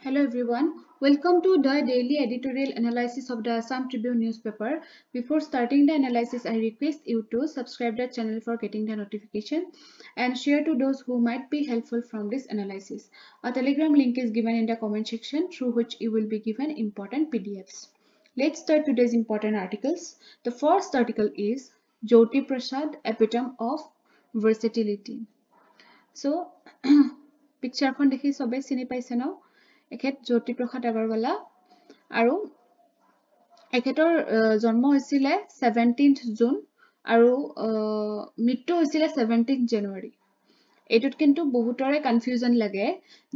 Hello everyone, welcome to the daily editorial analysis of the Assam Tribune newspaper. Before starting the analysis, I request you to subscribe the channel for getting the notification and share to those who might be helpful from this analysis. A telegram link is given in the comment section through which you will be given important PDFs. Let's start today's important articles. The first article is Jyoti Prasad, Epitome of Versatility. So, picture kon dekhi sobe chini paise no এখেত জ্যোতি প্ৰসাদ আগৰৱালা আৰু এখেতৰ জন্ম হৈছিল 17th June আৰু মৃত্যু হৈছিল 17th জানুৱাৰী এটুত কিন্তু বহুতৰে কনফিউজন লাগে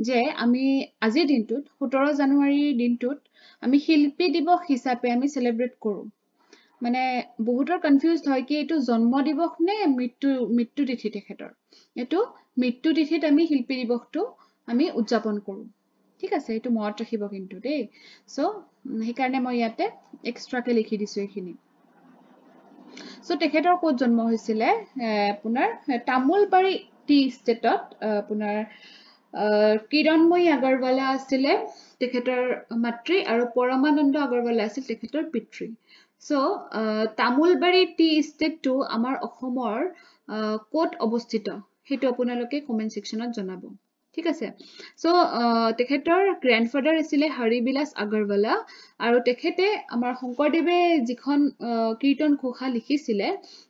যে আমি আজি দিনটোত 17 জানুৱাৰী দিনটোত আমি শিল্পী দিৱস হিচাপে আমি সেলিব্ৰেট কৰো মানে বহুতৰ কনফিউজড হয় কি এটো জন্ম দিৱস নে মৃত্যু তিথি তেখেতৰ এটো মৃত্যু তিথিত আমি শিল্পী দিৱসটো আমি উদযাপন কৰো ঠিক আছে এটো মনত ৰাখিব কিন্তু দেই সো হেকাৰণে মই ইয়াতে এক্সট্ৰাকে লিখি দিছো এখিনি সো তেখেতৰ কোত জন্ম হৈছিল আপোনাৰ তামুলবাৰী টি ষ্টেটত আপোনাৰ কিৰণময়ী আগৰৱালা আছিল তেখেতৰ মাতৃ আৰু পৰমানন্দ আগৰৱালা আছিল তেখেতৰ পিতৃ সো তামুলবাৰী টি ষ্টেটটো আমাৰ অসমৰ কোত অৱস্থিত হেতু আপোনালোকে কমেন্ট সেকশনত জনাব ঠিক আছে সো তেখেতৰ গ্ৰান্ডফাদাৰ আছিল হৰিবিলাস আগৰৱালা আৰু তেখেতে আমাৰ শংকৰদেৱে যিখন কীৰ্তন ঘোষা লিখিছিল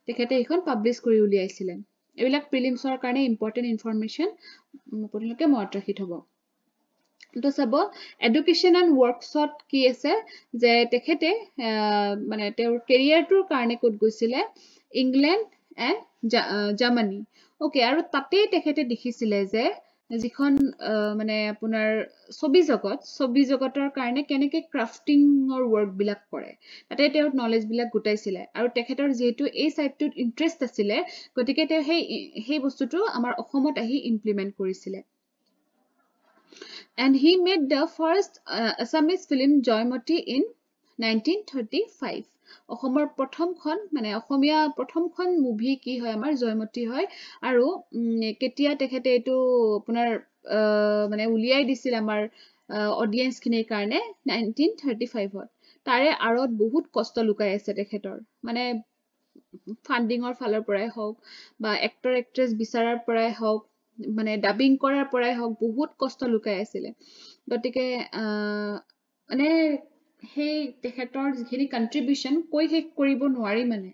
তেখেতে এখন পাবলিশ কৰি উলিয়াইছিল এবিলাক প্ৰিলিমছৰ কাৰণে ইম্পৰ্টেন্ট ইনফৰমেশন আপোনালোকে মনত ৰাখি থব তো সব এডুকেশন এন্ড ওয়াৰ্কশপ কি আছে যে তেখেতে মানে তেওঁৰ কেৰিয়াৰটোৰ কাৰণে কোত গৈছিল ইংল্যান্ড এন্ড জাৰ্মানী ওকে আৰু তাতে তেখেতে দেখিছিল যে যিখন মানে আপোনাৰ ছবি জগতৰ কাৰণে কেনেকে ক্ৰাফটিংৰ ওয়াৰ্ক বিলাক কৰে তাতে তেওঁ নলেজ বিলাক গুটাইছিল আৰু তেখেতৰ যেহেতু এই সাইডটোত ইন্টাৰেষ্ট আছিল গতিকে তেওঁ সেই বস্তুটো আমাৰ অসমত আহি ইমপ্লিমেন্ট কৰিছিল and he made the first Assamese film Joymoti in 1935 অসমৰ প্ৰথমখন মানে অসমীয়া প্ৰথমখন মুভি কি হয় আমাৰ জয়মতী হয় আৰু কেতিয়া তেখেতে এটো আপোনাৰ মানে উলিয়াই দিছিল আমাৰ অডিয়েন্স খিনিৰ কাৰণে 1935 ত তাৰে আৰত বহুত কষ্ট লুকাই আছে তেখেতৰ মানে ফান্ডিংৰ ফালৰ পৰাই হওক বা এক্টৰ এক্ট্ৰেছ বিচাৰাৰ পৰাই হওক মানে ডাবিং কৰাৰ পৰাই হওক বহুত কষ্ট লুকাই আছিল গতিকে মানে সেই তেখেতৰ যিখিনি কন্ট্ৰিবিউশন কৈ শেষ কৰিব নোৱাৰি মানে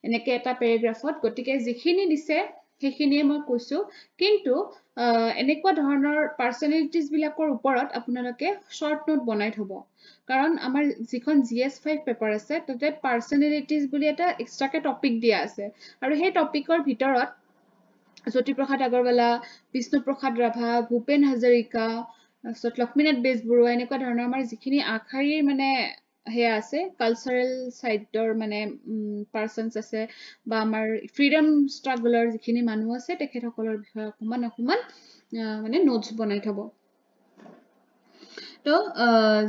এনেকে এটা প্যাৰাগ্ৰাফত গতিকে যিখিনি দিছে সেইখিনিয়ে মই কৈছো কিন্তু এনেকুৱা ধৰণৰ পাৰ্সনালিটিজ বিলাকৰ ওপৰত আপোনালোকে শৰ্ট নোট বনাই থব কাৰণ আমাৰ যিখন GS5 পেপাৰ আছে তাতে পাৰ্সনালিটিজ বুলি এটা এক্সট্ৰাকে টপিক দিয়া আছে আৰু সেই টপিকৰ ভিতৰত জ্যোতি প্ৰসাদ আগৰৱালা বিষ্ণু প্ৰসাদ ৰাভা ভূপেন হাজৰিকা লক্ষ্মীনাথ বেজবৰুৱা এনেকুৱা ধৰণৰ আমাৰ যিখিনি আখাৰীৰ মানে হেয়া আছে কালচাৰেল সাইডৰ মানে পাৰ্সনস আছে বা আমাৰ ফ্ৰীডম ষ্ট্ৰাগলাৰ যিখিনি মানুহ আছে তেখেতসকলৰ বিষয়ে অকমান মানে নোটস বনাই থব তো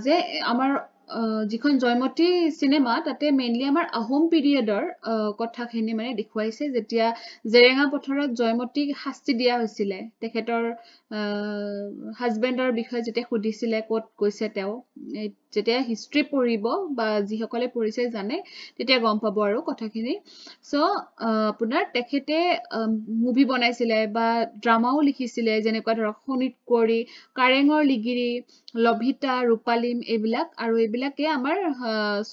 যে আমাৰ যিখন জয়মতী সিনেমা তাতে মেইনলি আমাৰ আহোম পিৰিয়ডৰ কথাখিনি মানে দেখুৱাইছে যেতিয়া জেৰেঙা পথাৰত জয়মতীক শাস্তি দিয়া হৈছিল তেখেতৰ হাজবেণ্ডৰ বিষয়ে যেতিয়া খুদিছিলে কোত গৈছে তেওঁ যেতিয়া হিষ্ট্ৰী পঢ়িব বা যিসকলে পঢ়িছে জানে তেতিয়া গম পাব আৰু কথাখিনি সো আপোনাৰ তেখেতে মুভি বনাইছিলে বা ড্ৰামাও লিখিছিলে যেনেকুৱা ধৰক শোণিত কোঁৱৰী কাৰেঙৰ লিগিৰি লভিতা ৰূপালিম এইবিলাক আৰু এইবিলাকে আমাৰ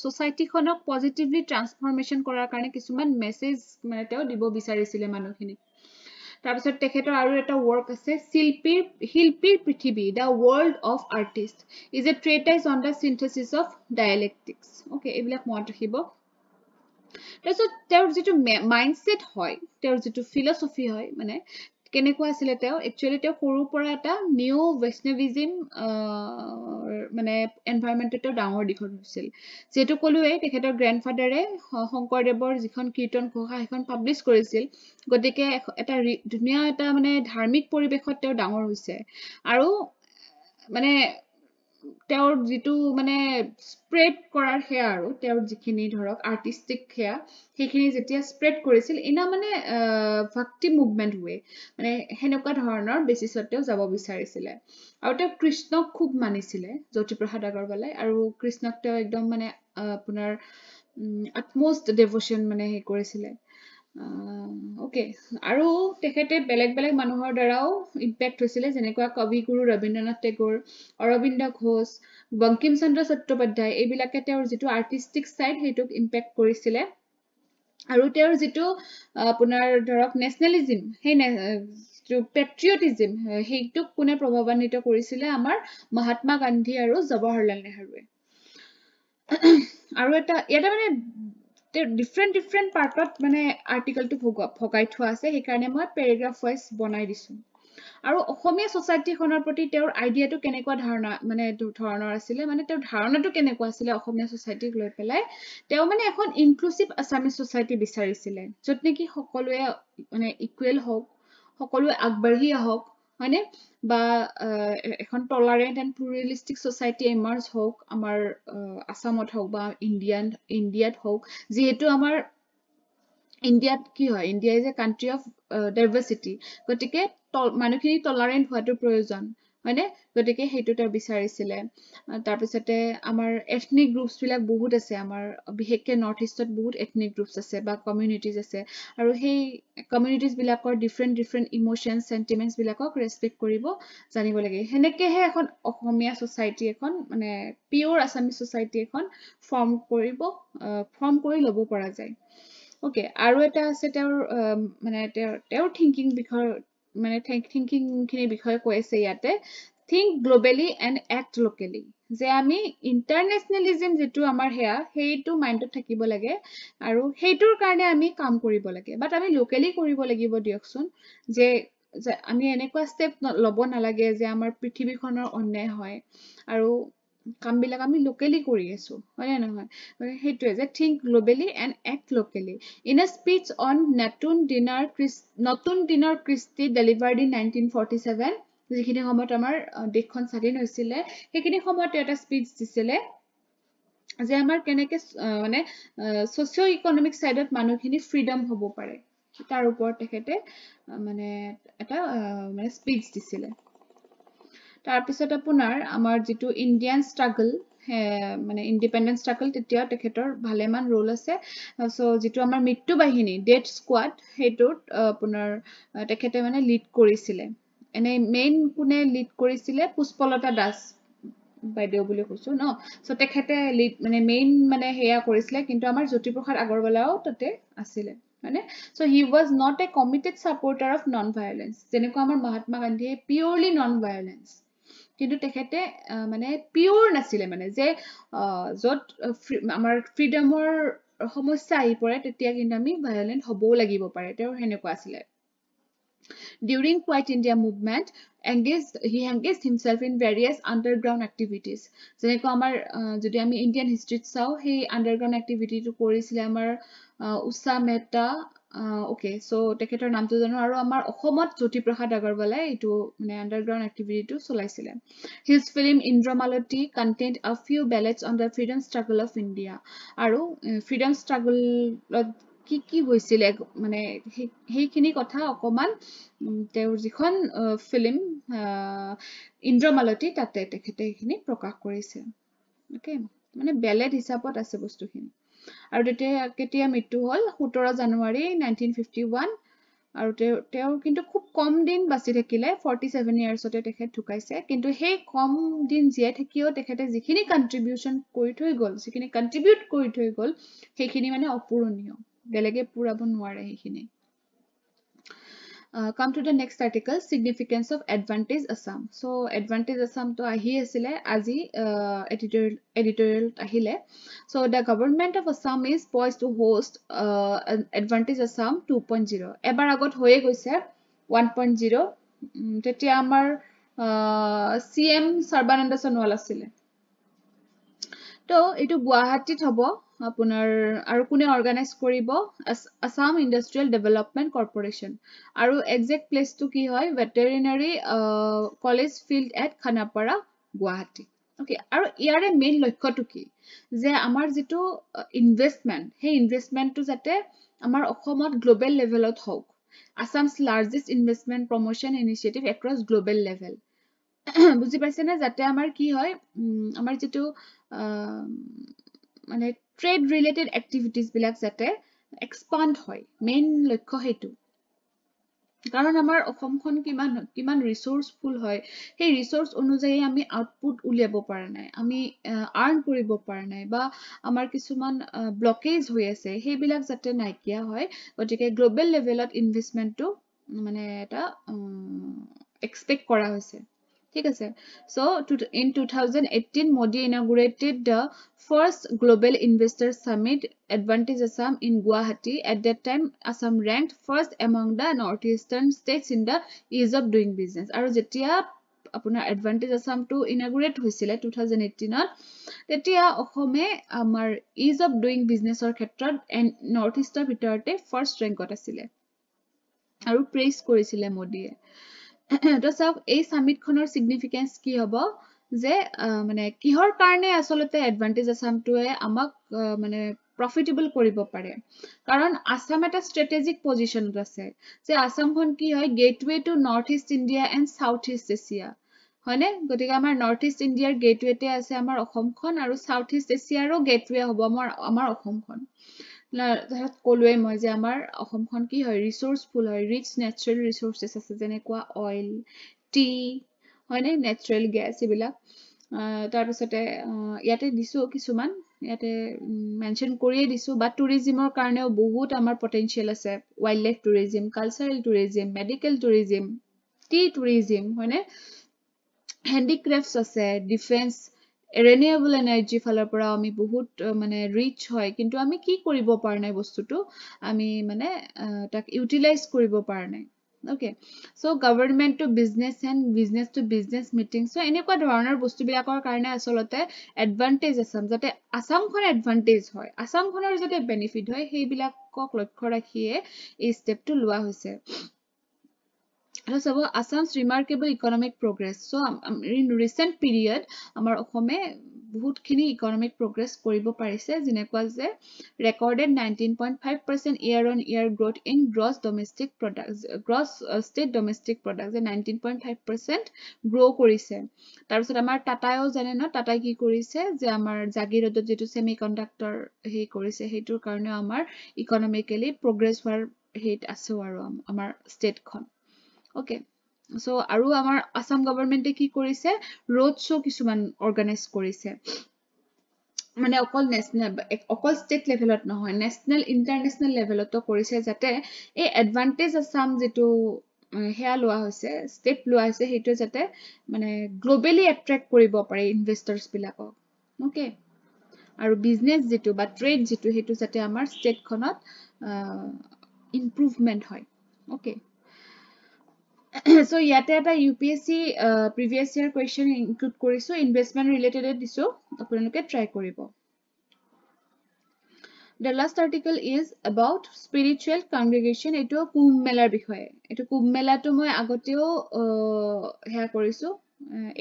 সোসাইটিখনক পজিটিভলি ট্ৰান্সফৰমেশন কৰাৰ কাৰণে কিছুমান মেসেজ মানে তেওঁ দিব বিচাৰিছিলে মানুহখিনি তাৰপিছত তেখেতৰ আৰু এটা ওয়াৰ্ক আছে শিল্পীৰ পৃথিৱী the world of artist is a treatise on the synthesis of dialectics okay এইবিলাক মনত ৰাখিব তাৰপিছত তেওঁৰ যিটো মাইন্ডসেট হয় তেওঁৰ যিটো ফিলসফি হয় মানে কেনেকুৱা আছিল তেওঁ একচুয়ালি তেওঁ সৰুৰ পৰা এটা নিউ বৈষ্ণৱিজম মানে এনভায়ৰনমেন্টটো ডাঙৰ দিখৰ হৈছিল যেটো কলুৱে তেখেতৰ গ্ৰান্ডফাদাৰে শংকৰদেৱৰ যিখন কীৰ্তন ঘোষা এখন পাবলিশ কৰিছিল গতিকে এটা ধুনীয়া এটা মানে ধাৰ্মিক পৰিবেশত তেওঁ ডাঙৰ হৈছে আৰু মানে তেওঁৰ যেটো মানে স্প্ৰেড কৰাৰ হেয়া আৰু তেওঁৰ যিখিনি ধৰক আৰ্টিস্টিক হেয়া সেইখিনি যেতিয়া স্প্ৰেড কৰিছিল ইনা মানে ভক্তি মুভমেন্ট ৱে মানে হেনেকুৱা ধৰণৰ বেচিছতেও যাব বিচাৰিছিলে আৰু তেওঁ কৃষ্ণক খুব মানিছিলে জ্যোতিপ্ৰসাদ আগৰৱালাই আৰু কৃষ্ণক তেওঁ একদম মানে আপোনাৰ utmost devotion মানে হে কৰিছিলে ওকে আৰু তেখেতে বেলেগ বেলেগ মানুহৰ দ্বাৰাও ইম্পেক্ট হৈছিলে যেনেকুৱা কবিগুৰু ৰবীন্দ্ৰনাথ টেগোৰ অৰবিন্দ ঘোষ বংকিম চন্দ্ৰ চট্টোপাধ্যায় এইবিলাকে তেওঁৰ যিটো আৰ্টিস্টিক সাইড হেতুক ইম্পেক্ট কৰিছিলে আৰু তেওঁৰ যিটো আপোনাৰ ধৰক নেশনেলিজম সেই পেট্ৰিয়টিজম সেইটোক কোনে প্ৰভাৱান্বিত কৰিছিলে আমাৰ মহাত্মা গান্ধী আৰু জৱাহৰলাল নেহৰুৱে আৰু এটা ইয়াতে মানে different পাৰ্টত মানে আৰ্টিকেলটো ভগাই থোৱা আছে সেইকাৰণে মই পেৰাগ্ৰাফ ওয়াইজ বনাই দিছো আৰু অসমীয়া সোসাইটিখনৰ প্ৰতি তেওঁৰ আইডিয়াটো কেনেকুৱা ধাৰণা মানে ধৰণৰ আছিলে মানে তেওঁৰ ধাৰণাটো কেনেকুৱা আছিলে অসমীয়া সোসাইটিক লৈ পেলাই তেওঁ মানে এখন ইনক্লুসিভ আসামিজ সোসাইটি বিচাৰিছিলে যত নেকি সকলোৱে মানে ইকুৱেল হওক সকলোৱে আগবাঢ়ি আহক হয়নে বা এখন টলাৰেন্ট এন্ড প্লুৰালিস্টিক সোসাইটি এমাৰ্জ হওক আমাৰ আসামত হওক বা ইণ্ডিয়াত হওক যেহেতু আমাৰ ইণ্ডিয়াত কি হয় India is a country of diversity গতিকে মানুহখিনি টলাৰেন্ট হোৱাটো প্ৰয়োজন হয়নে গতিকে হেতু তেওঁ বিচাৰিছিলে তাৰ পিছতে আমাৰ এথনিক গ্ৰুপছ বিলাক বহুত আছে আমাৰ বিশেষকৈ নৰ্থ ইষ্টত বহুত এথনিক গ্ৰুপছ আছে বা কমিউনিটিজ আছে আৰু সেই কমিউনিটিজ বিলাকৰ ডিফাৰেন্ট ইমোশনছ সেন্টিমেন্টছ বিলাকক ৰেসপেক্ট কৰিব জানিব লাগে হেনেকেহে এখন অসমীয়া সোসাইটি এখন মানে পিওৰ আসামিজ সোসাইটি এখন ফৰ্ম কৰি ল'ব পৰা যায় ওকে আৰু এটা আছে তেওঁৰ মানে তেওঁৰ থিংকিং বিষয় মানে থিংকিং খিনি বিষয়ে কৈ আছে ইয়াতে think globally and act locally যে আমি ইন্টাৰনেশনেলিজম যেটো আমাৰ হেয়া সেইটো মাইন্ডত থাকিব লাগে আৰু সেইটোৰ কাৰণে আমি কাম কৰিব লাগে বাট আমি লোকেলি কৰিব লাগিব দিয়কচোন যে আমি এনেকুৱা ষ্টেপ ল'ব নালাগে যে আমাৰ পৃথিৱীখনৰ অন্যায় হয় আৰু কামবিলাক আমি লোকেলি কৰি আছো হয় না নহয় হেতুৱে যে think globally and act locally in a speech on নতুন দিনৰ কৃষ্টি delivered in 1947 যিখিনি সময়ত আমাৰ দেশখন স্বাধীন হৈছিলে সেইখিনি সময়ত এটা স্পিচ দিছিলে যে আমাৰ কেনেকে মানে সোশিও ইকোনমিক সাইডত মানুহখিনি ফ্ৰীডম হ'ব পাৰে তাৰ ওপৰত তেখেতে মানে এটা মানে স্পিচ দিছিলে তাৰ পিছত আপোনাৰ আমাৰ যেটো ইণ্ডিয়ান ষ্ট্ৰাগল মানে ইন্ডিপেন্ডেন্স ষ্ট্ৰাগল তেতিয়াও তেখেতৰ ভালেমান ৰোল আছে সো যেটো আমাৰ মৃত্যু বাহিনী ডেথ স্কোৱাড হেতুত আপোনাৰ তেখেতে মানে লিড কৰিছিলে এনে মেইন কোনে লিড কৰিছিলে পুষ্পলতা দাস বাইদেউ বুলি কৈছো ন সো তেখেতে লিড মানে মেইন মানে হেয়া কৰিছিলে কিন্তু আমাৰ জ্যোতিপ্ৰসাদ আগৰৱালাও তাতে আছিলে মানে so he was not a committed supporter of non violence যেনেকুৱা আমাৰ মহাত্মা গান্ধীয়ে purely non violence কিন্তু তেখেতে মানে পিওৰ নাছিলে মানে যে যত আমাৰ ফ্ৰীডমৰ সমস্যা আহি পৰে তেতিয়া কিন্তু আমি ভায়োলেন্ট হ'বও লাগিব পাৰে তেওঁ হেনেকুৱা আছিলে during Quiet India movement he engaged himself in various underground activities যেনেকুৱা আমাৰ যদি আমি ইণ্ডিয়ান হিষ্ট্ৰীত চাও সেই underground activity টো কৰিছিলে আমাৰ উষা মেহতা ওকে সো তেখেতৰ নামটো জানো আৰু আমাৰ অসমত জ্যোতিপ্ৰসাদ আগৰৱালাই এটো মানে আন্ডাৰগ্ৰাউণ্ড এক্টিভিটি টো চলাইছিলে his film Indramalati contained a few ballads on the freedom struggle of India আৰু freedom struggle কি হৈছিলে মানে সেইখিনি কথা অকমান তেওঁৰ যিখন ফিল্ম ইন্দ্ৰমালতী তাতে তেখেতে এইখিনি প্ৰকাশ কৰিছে ওকে মানে বেলেড হিচাপত আছে বস্তুখিনি আৰু তেতিয়া কেতিয়া মৃত্যু হল 17 জানুৱাৰী 1951 আৰু তেওঁ কিন্তু খুব কম দিন বাচি থাকিলে 47 ইয়াৰ্ছতে তেখেত ঢুকাইছে কিন্তু সেই কম দিন জীয়াই থাকিও তেখেতে যিখিনি কন্ট্ৰিবিউশন কৰি থৈ গল যিখিনি কন্ট্ৰিবিউট কৰি থৈ গল সেইখিনি মানে অপূৰণীয় বেলেগে পুৰাব নোৱাৰে সেইখিনি come to the next article significance of advantage Assam so advantage Assam to ahi asile aji editorial ahile so the government of Assam is poised to host advantage Assam 2.0 ebar agot hoye goise 1.0 tetia amar CM Sarbananda Sonowal asile তো এটো গুৱাহাটীত হ'ব আপোনাৰ আৰু কোনে অৰ্গানাইজ কৰিব Assam industrial development corporation আৰু exact প্লেচটো কি হয় veterinary college field at Khanapara Guwahati okay আৰু ইয়াৰে মেইন লক্ষ্যটো কি যে আমাৰ যেটো ইনভেষ্টমেন্ট সেই ইনভেষ্টমেন্টটো যাতে আমাৰ অসমত গ্লোবেল লেভেলত হওক Assam's largest investment promotion initiative across global level বুজি পাইছে না যাতে আমাৰ কি হয় আমাৰ যেটো মানে ট্ৰেড ৰিলেটেড এক্টিভিটিজ বিলাক যাতে এক্সপান্ড হয় মেইন লক্ষ্য হেতু কাৰণ আমাৰ অসমখন কিমান ৰিসোৰ্সফুল হয় সেই ৰিসোৰ্স অনুযায়ী আমি আউটপুট উলিয়াব পৰা নাই আমি আৰ্ন কৰিব পৰা নাই বা আমাৰ কিছুমান ব্লকেজ হৈ আছে সেইবিলাক যাতে নাইকিয়া হয় গতিকে গ্লোবেল লেভেলত ইনভেষ্টমেন্টটো মানে এটা এক্সপেক্ট কৰা হৈছে ঠিক আছে so in 2018 Modi inaugurated the first global investor summit Advantage Assam in Guwahati at that time Assam ranked first among the northeastern states in the ease of doing business aru jetia apuna Advantage Assam to inaugurate hoisile 2018 ত তেতিয়া অসমে আমাৰ ease of doing business or ক্ষেত্ৰত and northeastern ভিতৰতে first rankত আছিল আৰু praise কৰিছিলে মোদিয়ে তো সব এই সামিট খনৰ সিগনিফিকেন্স কি হ'ব যে মানে কিহৰ কাৰণে আসলতে এডভান্টেজ আসামটোৱে আমাক মানে প্ৰফিটেবল কৰিব পাৰে কাৰণ আসাম এটা স্ট্ৰেটেজিক পজিশনত আছে যে আসামখন কি হয় gateway to north east India and south east Asia হয়নে গতিকে আমাৰ নৰ্থ ইষ্ট ইণ্ডিয়াৰ গেটওয়েতে আছে আমাৰ অসমখন আৰু সাউথ ইষ্ট এছিয়াৰো গেটওয়ে হ'ব আমাৰ অসমখন কলোৱে মই যে আমাৰ অসমখন কি হয় ৰিসোৰ্সফুল হয় ৰিচ নেচাৰেল ৰিসোৰ্সেস আছে যেনেকুৱা অইল টি হয়নে নেচাৰেল গ্যাস এইবিলাক তাৰ পিছতে ইয়াতে দিছো কিছুমান ইয়াতে মেনশন কৰিয়ে দিছো বা টুৰিজমৰ কাৰণেও বহুত আমাৰ পটেনশিয়াল আছে wild life tourism cultural tourism medical tourism T tourism হয়নে হ্যান্ডিক্ৰাফটস আছে ডিফেন্স renewable energy ফালৰ পৰা আমি বহুত মানে ৰিচ হয় কিন্তু আমি কি কৰিব পাৰ নাই বস্তুটো আমি মানে তাক ইউটিলাইজ কৰিব পাৰ নাই okay so government to business and business to business meeting so এনেকুৱা ধৰণৰ বস্তুবিলাকৰ কাৰণে আসলতে এডভান্টেজ আসাম যাতে আসামখন এডভান্টেজ হয় আসামখনৰ যাতে বেনিফিট হয় সেইবিলাকক লক্ষ্য ৰাখিয়ে এই ষ্টেপটো লোৱা হৈছে So, Assam's remarkable economic progress. So, in recent period, our Asame বহুতখিনি economic progress কৰিব পাৰিছে যেনেকুৱা যে recorded 19.5% year-on-year growth in gross domestic products, gross state domestic products, 19.5% grow কৰিছে তাৰপিছত আমাৰ টাটাও জানে ন টাটা কি কৰিছে যে আমাৰ জাগিৰোডত যেটো সেমিকন্ডাক্টৰ হে কৰিছে হেতুৰ কাৰণে আমাৰ ইকোনমিক্যালি progress হোৱাৰ হেত আছে আৰু আমাৰ ষ্টেটখন Okay. So, aru amar Assam government ki korise road show কিছুমান organize korise মানে অকল national অকল state levelত নহয় national international levelত কৰিছে যাতে এই advantage Assam যেটো হেয়া লোৱা হৈছে step লোৱা হৈছে হেতু যাতে মানে globally attract কৰিব পাৰে investors বিলাকক okay আৰু business যেটো বা trade যেটো হেতু যাতে আমাৰ state খনত improvement হয় okay So, yate eta UPSC previous year question include koriso investment related diso apunaloke try koribo The last article is about spiritual congregation eto kumbh melar bikhoye eto kumbh mela to moi agoteo heya koriso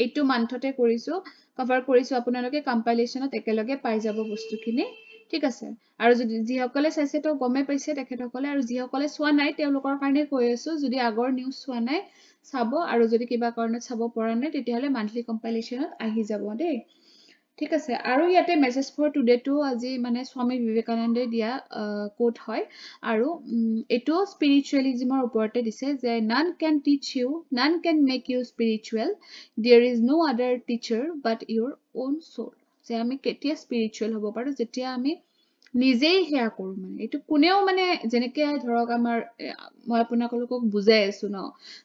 eto monthate koriso cover koriso apunaloke compilationot ekeloge pai jabo bostukhini ঠিক আছে আৰু যদি যিসকলে চাইছে তো গমে পাইছে তেখেতসকলে আৰু যিসকলে সোৱা নাই তেওঁলোকৰ কাৰণে কৈ আছো যদি আগৰ নিউজ সোৱা নাই চাব আৰু যদি কিবা কাৰণত চাব পৰা নাই তেতিয়াহলে মান্থলি কম্পাইলেচনত আহি যাব দেই ঠিক আছে আৰু ইয়াতে মেছেজ ফৰ টুডে টু আজি মানে স্বামী বিবেকানন্দে দিয়া কোট হয় আৰু এটো স্পিৰিচুৱেলিজমৰ ওপৰতে দিছে যে none can teach you none can make you spiritual there is no other teacher but your own soul যে আমি কেতিয়া স্পিৰিচুৱেল হ'ব পাৰো যেতিয়া আমি নিজেই হেয়া কৰো মানে এটো কোনেও মানে যেনেকে ধৰক আমাৰ মই আপোনালোকক বুজাই আছো ন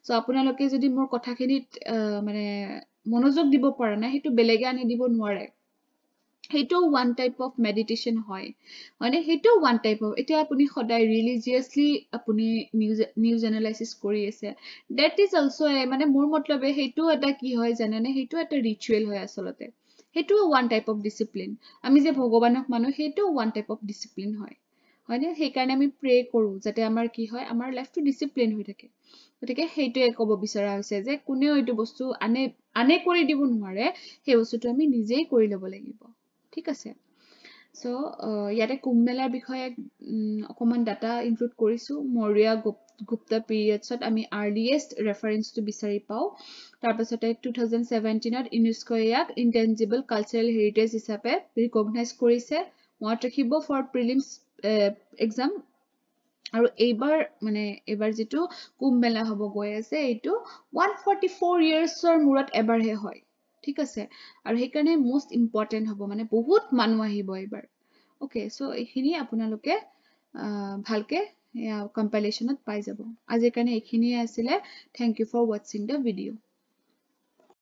সো আপোনালোকে যদি মোৰ কথাখিনিত মানে মনোযোগ দিব পৰা নাই হেতু বেলেগে আনি দিব নোৱাৰে হেতু one type of meditation হয় মানে হেতু one type of এতিয়া আপুনি সদায় religiously আপুনি news analysis কৰি আছে that is also মানে মোৰ মতলবে হেতু এটা কি হয় জানেনে হেতু এটা ritual হয় আসলতে হেতু one type of discipline আমি যে ভগৱানক মানো হেতু one type of discipline হয় হয়নে সেইকাৰণে আমি প্ৰে কৰো যাতে আমাৰ কি হয় আমাৰ লাইফটো ডিসিপ্লিন হৈ থাকে গতিকে সেইটোৱে ক'ব বিচৰা হৈছে যে কোনেও এইটো বস্তু আনে কৰি দিব নোৱাৰে সেই বস্তুটো আমি নিজেই কৰি ল'ব লাগিব ঠিক আছে সো ইয়াতে কুম্ভ মেলাৰ বিষয়ে অকমান ডাটা ইনক্লুড কৰিছো মৌৰ্য গুপ্তা পিৰিয়ডছত আমি আৰ্লিয়েষ্ট ৰেফাৰেন্সটো বিচাৰি পাওঁ তাৰপাছতে 2017ত ইউনেস্কো ইয়াক ইনটেঞ্জিবল কালচাৰেল হেৰিটেজ হিচাপে ৰিকগনাইজ কৰিছে মনত ৰাখিব ফৰ প্ৰিলিমছ এক্সাম আৰু এইবাৰ যিটো কুম্ভ মেলা হ'ব গৈ আছে এইটো 144 ইয়াৰ্ছৰ মূৰত এবাৰহে হয় ঠিক আছে আৰু সেইকাৰণে মোষ্ট ইম্পৰ্টেণ্ট হ'ব মানে বহুত মানুহ আহিব এইবাৰ ওকে সো এইখিনি আপোনালোকে ভালকে কম্পাইলেশ্যনত পাই যাব আজিৰ কাৰণে এইখিনিয়ে আছিলে থেংক ইউ ফৰ ৱাচিং দ্য ভিডিঅ'